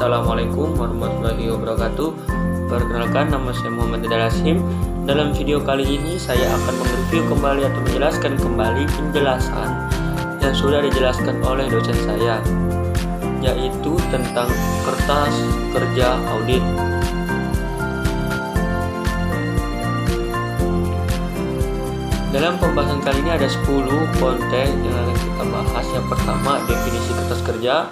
Assalamualaikum warahmatullahi wabarakatuh. Perkenalkan, nama saya Muhammad Dalasim. Dalam video kali ini saya akan mereview kembali atau menjelaskan kembali penjelasan yang sudah dijelaskan oleh dosen saya, yaitu tentang kertas kerja audit. Dalam pembahasan kali ini ada 10 konten yang akan kita bahas. Yang pertama, definisi kertas kerja,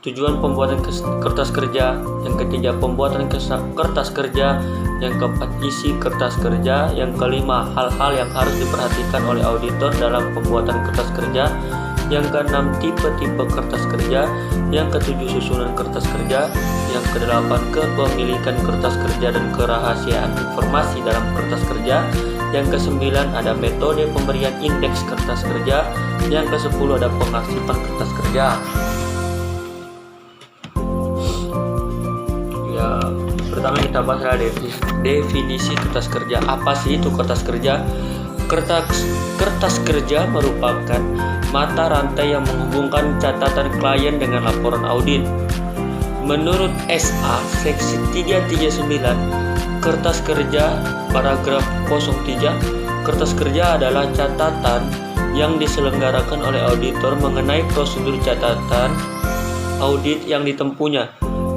tujuan pembuatan kertas kerja, yang ketiga pembuatan kertas kerja, yang keempat isi kertas kerja, yang kelima hal-hal yang harus diperhatikan oleh auditor dalam pembuatan kertas kerja, yang keenam tipe-tipe kertas kerja, yang ketujuh susunan kertas kerja, yang kedelapan kepemilikan kertas kerja dan kerahasiaan informasi dalam kertas kerja, yang kesembilan ada metode pemberian indeks kertas kerja, yang kesepuluh ada pengarsipan kertas kerja. Pertama kita bahas adalah definisi kertas kerja. Apa sih itu kertas kerja? Kertas kerja merupakan mata rantai yang menghubungkan catatan klien dengan laporan audit. Menurut SA seksi 339 kertas kerja paragraf 03, kertas kerja adalah catatan yang diselenggarakan oleh auditor mengenai prosedur catatan audit yang ditempuhnya,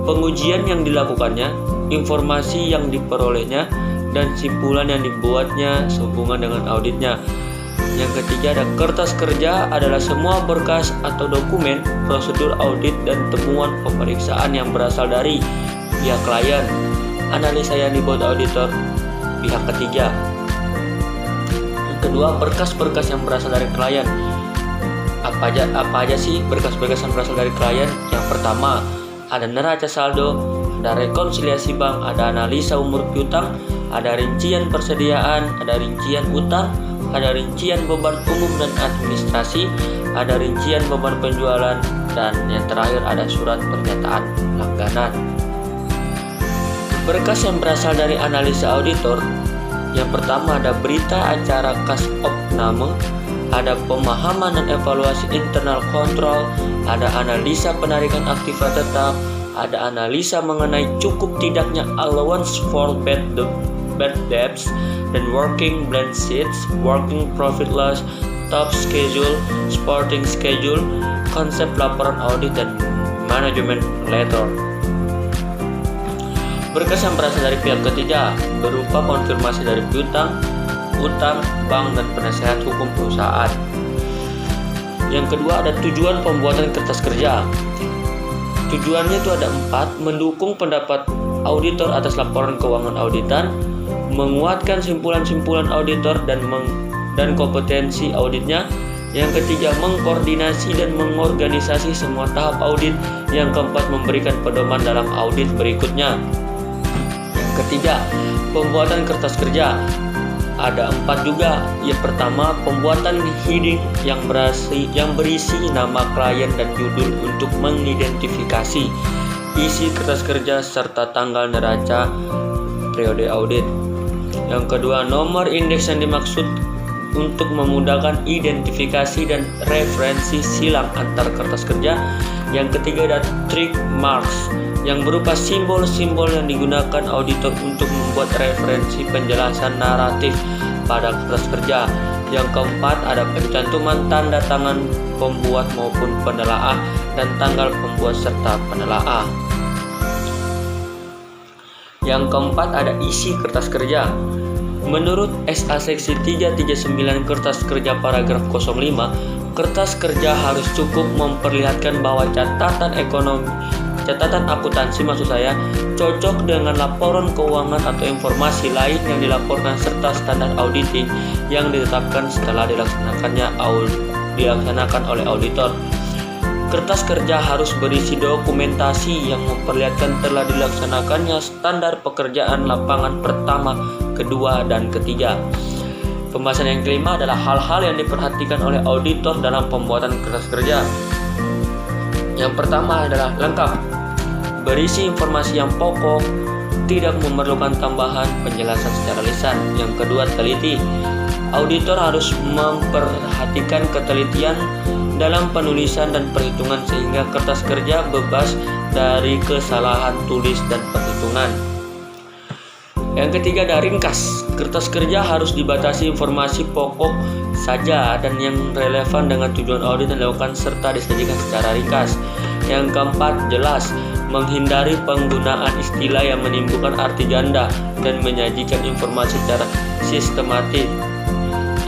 pengujian yang dilakukannya, informasi yang diperolehnya, dan simpulan yang dibuatnya sehubungan dengan auditnya. Yang ketiga ada kertas kerja adalah semua berkas atau dokumen, prosedur audit dan temuan pemeriksaan yang berasal dari pihak klien, analisa yang dibuat auditor pihak ketiga. Yang kedua, berkas-berkas yang berasal dari klien. Apa aja sih berkas-berkas yang berasal dari klien? Yang pertama, ada neraca saldo, ada rekonsiliasi bank, ada analisa umur piutang, ada rincian persediaan, ada rincian utang, ada rincian beban umum dan administrasi, ada rincian beban penjualan, dan yang terakhir ada surat pernyataan langganan. Berkas yang berasal dari analisa auditor, yang pertama ada berita acara kas opname, ada pemahaman dan evaluasi internal control, ada analisa penarikan aktiva tetap, ada analisa mengenai cukup tidaknya allowance for bad debts, dan working balance sheets, working profit loss, top schedule, supporting schedule, konsep laporan audit, dan management letter. Berkas yang berasal dari pihak ketiga berupa konfirmasi dari piutang, utang, bank, dan penasehat hukum perusahaan. Yang kedua ada tujuan pembuatan kertas kerja. Tujuannya itu ada 4, mendukung pendapat auditor atas laporan keuangan auditan, menguatkan simpulan-simpulan auditor dan kompetensi auditnya. Yang ketiga, mengkoordinasi dan mengorganisasi semua tahap audit. Yang keempat, memberikan pedoman dalam audit berikutnya. Yang ketiga, pembuatan kertas kerja. Ada 4 juga. Yang pertama, pembuatan heading yang berisi nama klien dan judul untuk mengidentifikasi isi kertas kerja serta tanggal neraca periode audit. Yang kedua, nomor indeks yang dimaksud untuk memudahkan identifikasi dan referensi silang antar kertas kerja. Yang ketiga ada track marks yang berupa simbol-simbol yang digunakan auditor untuk membuat referensi penjelasan naratif pada kertas kerja. Yang keempat ada pencantuman tanda tangan pembuat maupun penelaah dan tanggal pembuat serta penelaah. Yang keempat ada isi kertas kerja. Menurut SA seksi 339 kertas kerja paragraf 05, kertas kerja harus cukup memperlihatkan bahwa catatan akuntansi cocok dengan laporan keuangan atau informasi lain yang dilaporkan serta standar auditing yang ditetapkan setelah dilaksanakan oleh auditor. Kertas kerja harus berisi dokumentasi yang memperlihatkan telah dilaksanakannya standar pekerjaan lapangan pertama, kedua, dan ketiga. Pembahasan yang kelima adalah hal-hal yang diperhatikan oleh auditor dalam pembuatan kertas kerja. Yang pertama adalah lengkap, berisi informasi yang pokok, tidak memerlukan tambahan penjelasan secara lisan. Yang kedua, teliti. Auditor harus memperhatikan ketelitian dalam penulisan dan perhitungan sehingga kertas kerja bebas dari kesalahan tulis dan perhitungan. Yang ketiga ada ringkas. Kertas kerja harus dibatasi informasi pokok saja dan yang relevan dengan tujuan audit yang dilakukan serta disajikan secara ringkas. Yang keempat, jelas. Menghindari penggunaan istilah yang menimbulkan arti ganda dan menyajikan informasi secara sistematik.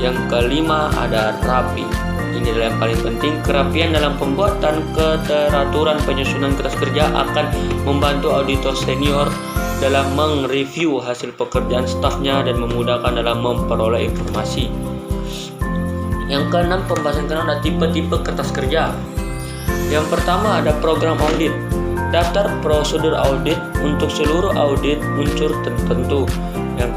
Yang kelima ada rapi. Ini adalah yang paling penting. Kerapian dalam pembuatan keteraturan penyusunan kertas kerja akan membantu auditor senior dalam mereview hasil pekerjaan stafnya dan memudahkan dalam memperoleh informasi. Yang keenam, pembahasan keenam ada tipe-tipe kertas kerja. Yang pertama ada program audit. Daftar prosedur audit untuk seluruh audit unsur tertentu. Yang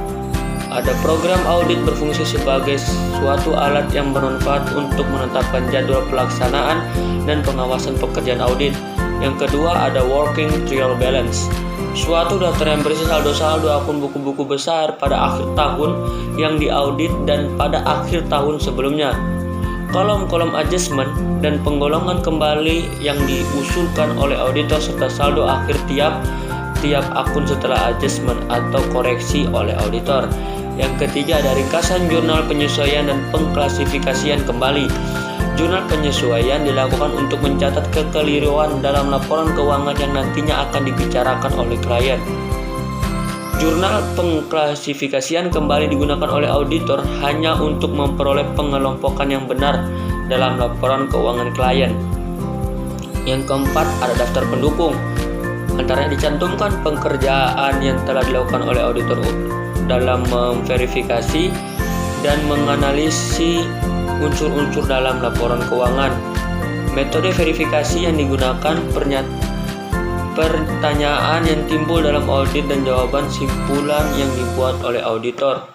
ada program audit berfungsi sebagai suatu alat yang bermanfaat untuk menetapkan jadwal pelaksanaan dan pengawasan pekerjaan audit. Yang kedua ada working trial balance. Suatu daftar yang berisi saldo-saldo akun buku-buku besar pada akhir tahun yang diaudit dan pada akhir tahun sebelumnya. Kolom-kolom adjustment dan penggolongan kembali yang diusulkan oleh auditor serta saldo akhir tiap akun setelah adjustment atau koreksi oleh auditor. Yang ketiga ada ringkasan jurnal penyesuaian dan pengklasifikasian kembali. Jurnal penyesuaian dilakukan untuk mencatat kekeliruan dalam laporan keuangan yang nantinya akan dibicarakan oleh klien. Jurnal pengklasifikasian kembali digunakan oleh auditor hanya untuk memperoleh pengelompokan yang benar dalam laporan keuangan klien. Yang keempat ada daftar pendukung. Antaranya dicantumkan pekerjaan yang telah dilakukan oleh auditor dalam memverifikasi dan menganalisis unsur-unsur dalam laporan keuangan. Metode verifikasi yang digunakan pertanyaan yang timbul dalam audit dan jawaban simpulan yang dibuat oleh auditor.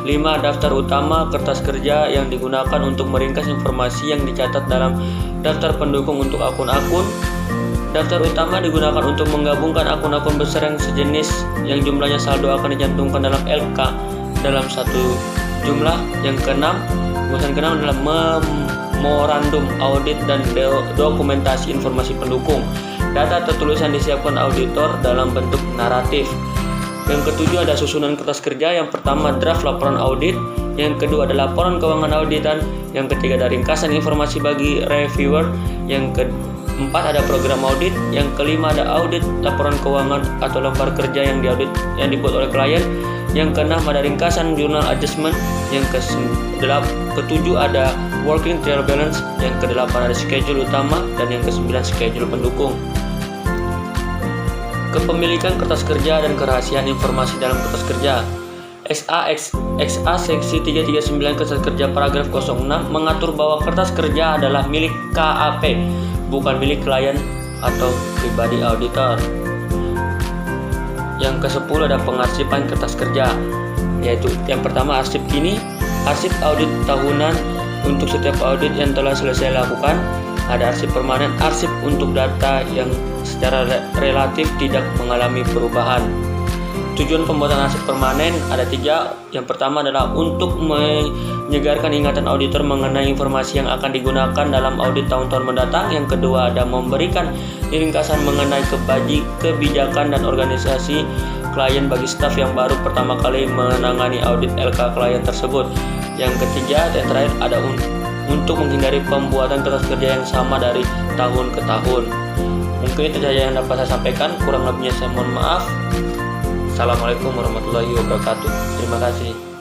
5. Daftar utama kertas kerja yang digunakan untuk meringkas informasi yang dicatat dalam daftar pendukung untuk akun-akun. Daftar utama digunakan untuk menggabungkan akun-akun besar yang sejenis yang jumlahnya saldo akan dicantumkan dalam LK dalam satu jumlah. Yang keenam, pembahasan keenam adalah memorandum audit dan dokumentasi informasi pendukung. Data atau tulisan disiapkan auditor dalam bentuk naratif. Yang ketujuh ada susunan kertas kerja. Yang pertama draft laporan audit. Yang kedua ada laporan keuangan auditan. Yang ketiga ada ringkasan informasi bagi reviewer. Yang keempat ada program audit. Yang kelima ada audit laporan keuangan atau lembar kerja yang diaudit yang dibuat oleh klien. Yang keenam ada ringkasan jurnal adjustment. Yang ketujuh ada working trial balance. Yang kedelapan ada schedule utama dan yang kesembilan schedule pendukung. Kepemilikan kertas kerja dan kerahasiaan informasi dalam kertas kerja. XA seksi 339 kertas kerja paragraf 06 mengatur bahwa kertas kerja adalah milik KAP, bukan milik klien atau pribadi auditor. Yang ke-10 ada pengarsipan kertas kerja, yaitu yang pertama arsip kini, arsip audit tahunan untuk setiap audit yang telah selesai dilakukan. Ada arsip permanen, arsip untuk data yang secara relatif tidak mengalami perubahan. Tujuan pembuatan arsip permanen ada 3. Yang pertama adalah untuk menyegarkan ingatan auditor mengenai informasi yang akan digunakan dalam audit tahun-tahun mendatang. Yang kedua ada memberikan ringkasan mengenai kebijakan dan organisasi klien bagi staf yang baru pertama kali menangani audit LK klien tersebut. Yang ketiga dan terakhir ada untuk menghindari pembuatan kertas kerja yang sama dari tahun ke tahun. Mungkin itu saja yang dapat saya sampaikan, kurang lebihnya saya mohon maaf. Assalamualaikum warahmatullahi wabarakatuh. Terima kasih.